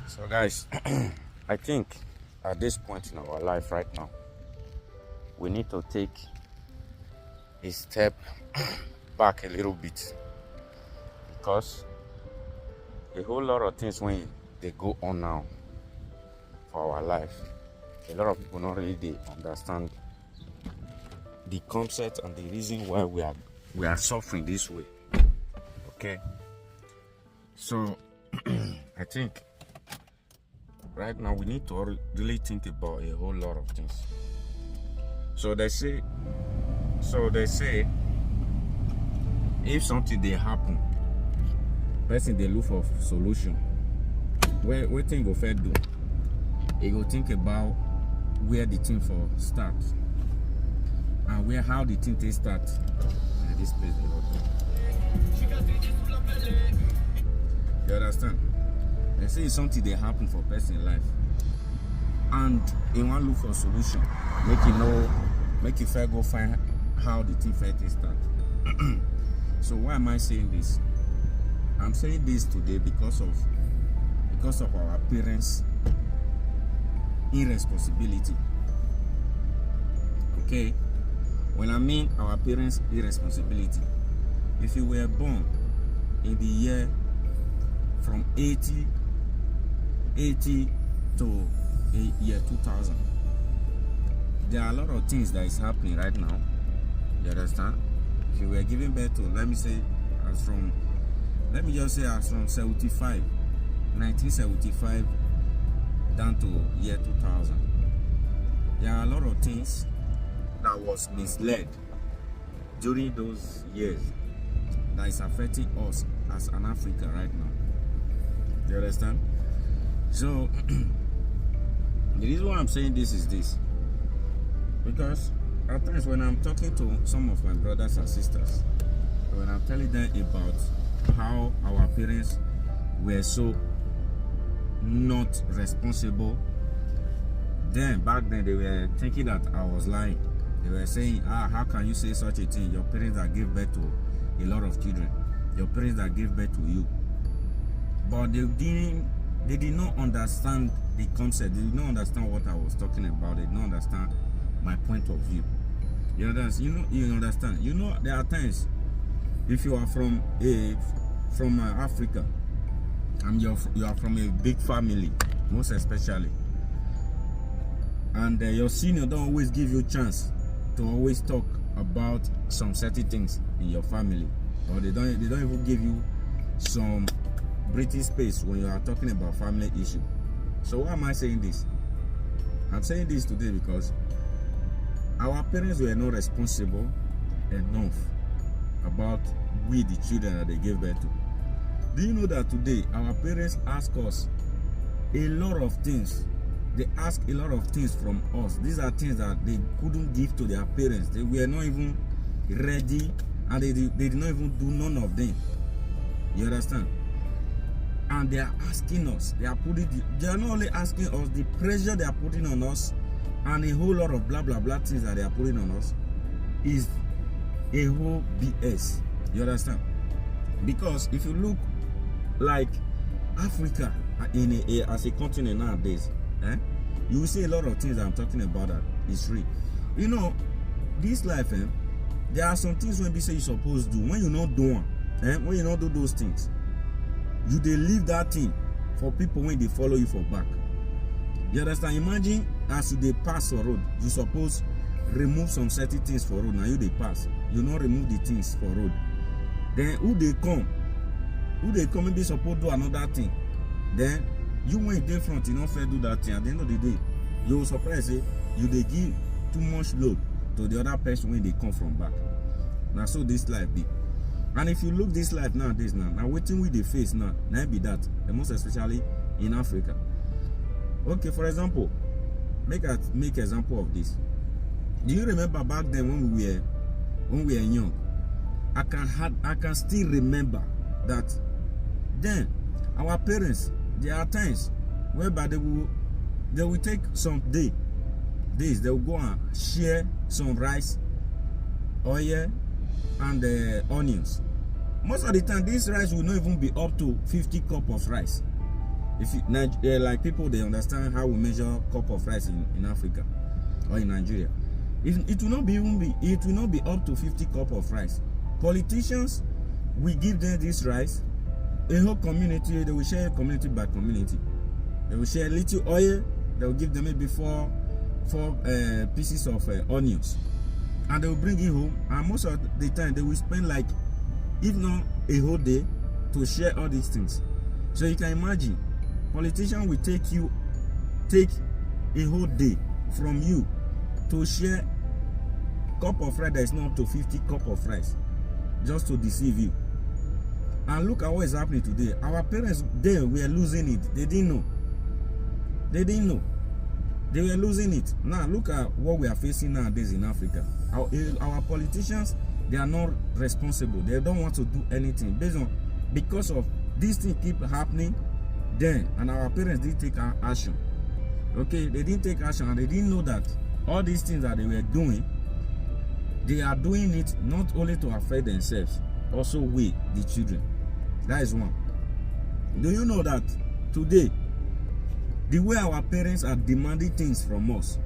So, guys, I think at this point in our life right now, we need to take a step back a little bit because a whole lot of things when they go on now for our life, a lot of people not really they understand the concept and the reason why we are suffering this way. Okay, so I think right now we need to really think about a whole lot of things. So they say if something they happen, person they look for solution. What thing go first do? He go think about where the thing for start and where how the thing they start. And this place they not do. You understand? They say it's something they happen for person in life, and he want look for a solution. Make you fair go find how the thing fair they start. So why am I saying this? I'm saying this today because of our parents' irresponsibility. Okay? When I mean our parents' irresponsibility, if you were born in the year from 80 to the year 2000, there are a lot of things that is happening right now. You understand? If you were giving birth to, let me just say as from 1975 down to year 2000, there are a lot of things that was misled during those years that is affecting us as an African right now. You understand? So the reason why I'm saying this is this, because at times when I'm talking to some of my brothers and sisters, when I'm telling them about how our parents were so not responsible, then back then they were thinking that I was lying. They were saying, how can you say such a thing? Your parents that gave birth to a lot of children, your parents that gave birth to you. But they did not understand the concept. They did not understand what I was talking about. They did not understand my point of view. You understand? You understand. There are times if you are from Africa and you are from a big family, most especially, and your senior don't always give you a chance to always talk about some certain things in your family, or they don't even give you some breathing space when you are talking about family issue. So why am I saying this? I'm saying this today because our parents were not responsible enough about we the children that they gave birth to. Do you know that today our parents ask us a lot of things? They ask a lot of things from us. These are things that they couldn't give to their parents. They were not even ready, and they did not even do none of them. You understand? And they are asking us, they are not only asking us, the pressure they are putting on us and a whole lot of blah blah blah things that they are putting on us is a whole BS. You understand? Because if you look like Africa as a continent nowadays, you will see a lot of things that I'm talking about that is real. This life, there are some things when they say you're supposed to do. When you not do one, when you not do those things, you they leave that thing for people when they follow you for back. You understand? Imagine as you they pass for road, you suppose remove some certain things for road. Now you they pass, you not remove the things for road. Then who they come and they suppose do another thing. Then you when they front, you not fair do that thing. At the end of the day, you will surprise you they give too much load to the other person when they come from back. Now so this life be. And if you look this life nowadays now waiting with the face now be that, and most especially in Africa. Okay, for example, make example of this. Do you remember back then when we were young? I can still remember that then our parents, there are times whereby they will take some days, they will go and share some rice, oil, and onions. Most of the time, this rice will not even be up to 50 cups of rice. If you, like people, they understand how we measure cup of rice in Africa or in Nigeria. It will not be up to 50 cup of rice. Politicians, we give them this rice. A whole community, they will share community by community. They will share little oil. They will give them maybe four pieces of onions, and they will bring it home. And most of the time, they will spend like, if not a whole day, to share all these things. So you can imagine, politicians will take a whole day from you to share cup of rice that is not up to 50 cup of rice, just to deceive you. And look at what is happening today. Our parents, they were losing it. They didn't know. They were losing it. Now look at what we are facing nowadays in Africa. Our politicians, they are not responsible. They don't want to do anything because of these things keep happening. Then, and our parents didn't take action. Okay, they didn't take action, and they didn't know that all these things that they were doing, they are doing it not only to affect themselves, also we, the children. That is one. Do you know that today, the way our parents are demanding things from us,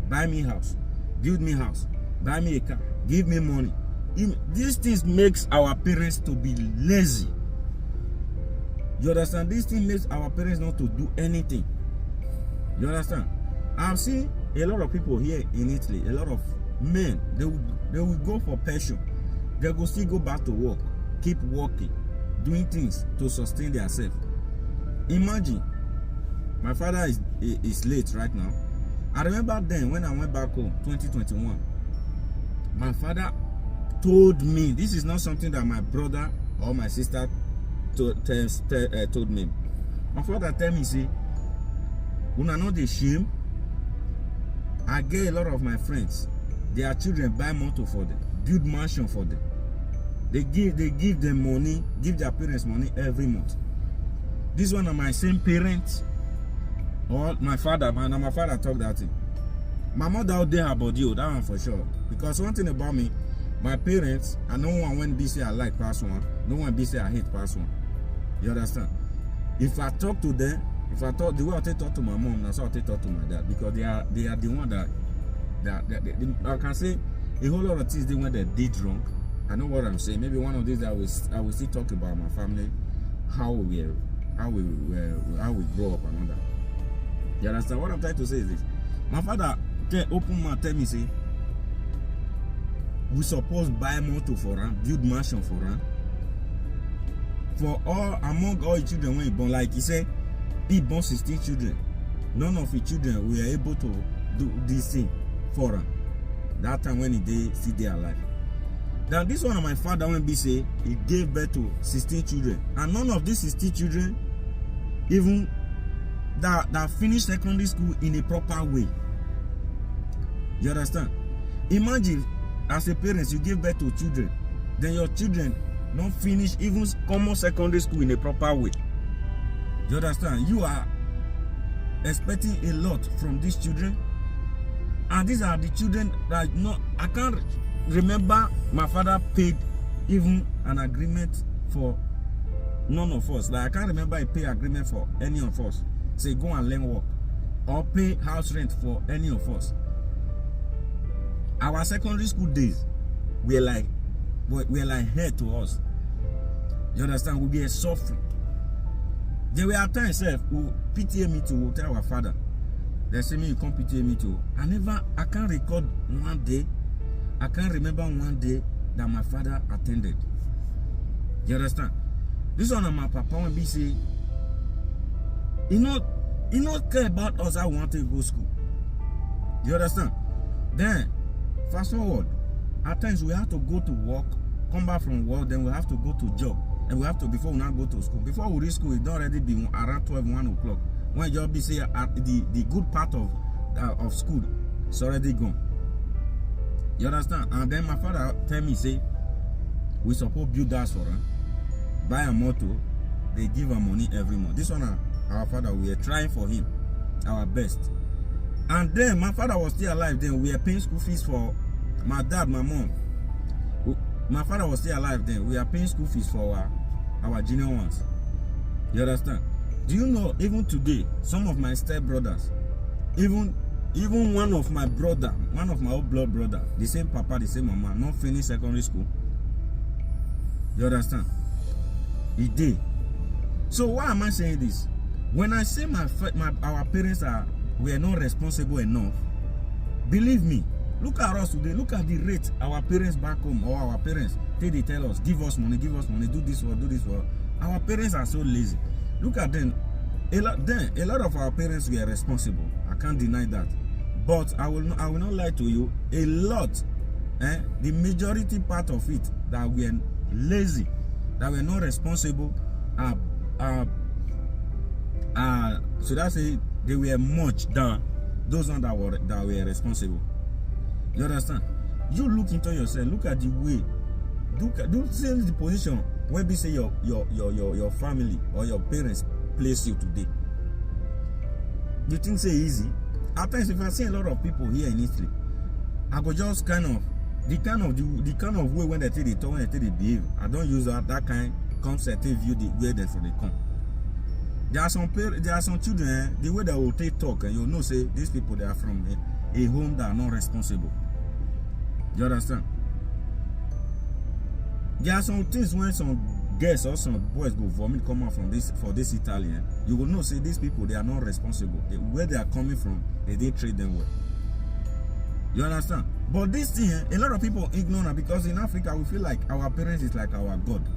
buy me house, build me house, buy me a car, give me money, these things makes our parents to be lazy. You understand? This thing makes our parents not to do anything. You understand? I've seen a lot of people here in Italy, a lot of men, they will go for passion. They will still go back to work, keep working, doing things to sustain themselves. Imagine, my father is late right now. I remember then when I went back home, 2021, my father told me, this is not something that my brother or my sister told me. My father tell me, say, when I know the shame, I get a lot of my friends, their children buy motor for them, build mansion for them. They give them money, give their parents money every month. This one of my same parents, or my father, my father talk that thing. My mother out there about you, that one for sure. Because one thing about me, my parents, I no one when be say I like pass one, no one be say I hate pass one. You understand? If I talk to them, if I talk the way I talk to my mom, that's how I talk to my dad, because they are the one that I can say a whole lot of things they when they did wrong. I know what I'm saying. Maybe one of these I will still talk about my family, how we grow up and all that. You understand? What I'm trying to say is this: my father open mouth tell me say, we suppose buy motor for him, build mansion for him. For all among all children when he born, like he said, he born 16 children. None of his children were able to do this thing for him. That time when he still there alive. Now this one of my father when be say he gave birth to 16 children, and none of these 16 children even that finished secondary school in a proper way. You understand? Imagine as a parent you give birth to children, then your children not finish even common secondary school in a proper way. You understand? You are expecting a lot from these children, and these are the children that I can't remember my father paid even an agreement for none of us. Like I can't remember he paid agreement for any of us. Say go and learn work or pay house rent for any of us. Our secondary school days were like hell to us. You understand? We be suffering. There were times who PTA me to tell our father. They say me you come PTA me too. I can't record one day. I can't remember one day that my father attended. You understand? This one of my papa when be say, he not care about us. I want to go to school. You understand? Then fast forward, at times we have to go to work, come back from work, then we have to go to job, and we have to before we now go to school. Before we reach school, it don't already be around 1 o'clock. When you be say the good part of school, it's already gone. You understand? And then my father tell me say, we suppose build house for her, buy a motor, they give her money every month. This one our father, we are trying for him our best. And then my father was still alive then. We are paying school fees for my dad, my mom. My father was still alive then. We are paying school fees for our junior ones. You understand? Do you know, even today, some of my step brothers, even one of my old blood brother, the same papa, the same mama, not finish secondary school. You understand? He did. So why am I saying this? When I say our parents were not responsible enough, believe me, look at us today. Look at the rate our parents back home, or our parents, they tell us, give us money, do this or do this or. Our parents are so lazy. Look at them. A lot of our parents were responsible. I can't deny that. But I will not lie to you. A lot, the majority part of it that were lazy, that were not responsible, should I say they were much than those ones that were responsible. You understand? You look into yourself. Look at the way. Do see the position when we say your family or your parents place you today. You think say easy? At times, if I see a lot of people here in Italy, I go just the kind of way when they take the talk, when they take the behave. I don't use that kind concept view the way that they come. There are some children, the way they will take talk, and you'll know say these people, they are from a home that are not responsible. You understand? There are some things when some girls or some boys go vomit come out from this Italian, you will know say these people, they are not responsible. Where they are coming from, they didn't treat them well. You understand? But this thing, a lot of people ignore it, because in Africa we feel like our parents is like our God.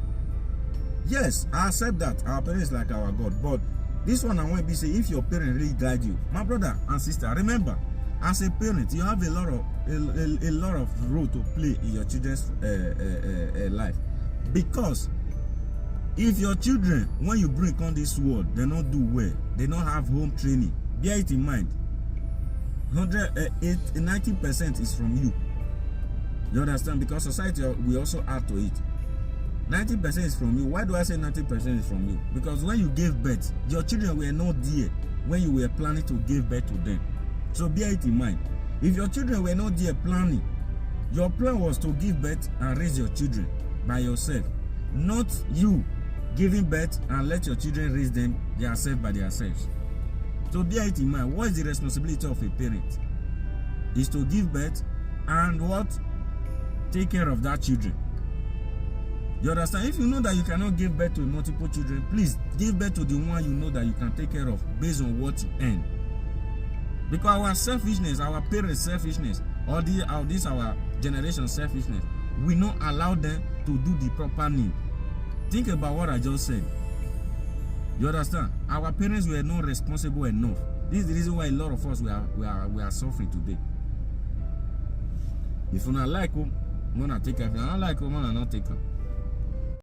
Yes, I accept that our parents is like our God, but this one I want to be say, if your parents really guide you, my brother and sister, remember, as a parent, you have a lot of role to play in your children's life. Because if your children, when you bring on this world, they don't do well, they don't have home training, bear it in mind, 90% is from you. You understand? Because society will also add to it. 90% is from you. Why do I say 90% is from you? Because when you gave birth, your children were not there when you were planning to give birth to them. So bear it in mind. If your children were not there planning, your plan was to give birth and raise your children by yourself, not you giving birth and let your children raise them themselves by themselves. So bear it in mind. What is the responsibility of a parent? Is to give birth and what? Take care of that children. You understand? If you know that you cannot give birth to multiple children, please give birth to the one you know that you can take care of based on what you earn. Because our selfishness, our parents' selfishness, or our generation selfishness, we not allow them to do the proper need. Think about what I just said. You understand? Our parents were not responsible enough. This is the reason why a lot of us we are suffering today. If you not like them, I'm gonna take care. If you not like them, I'm not take care.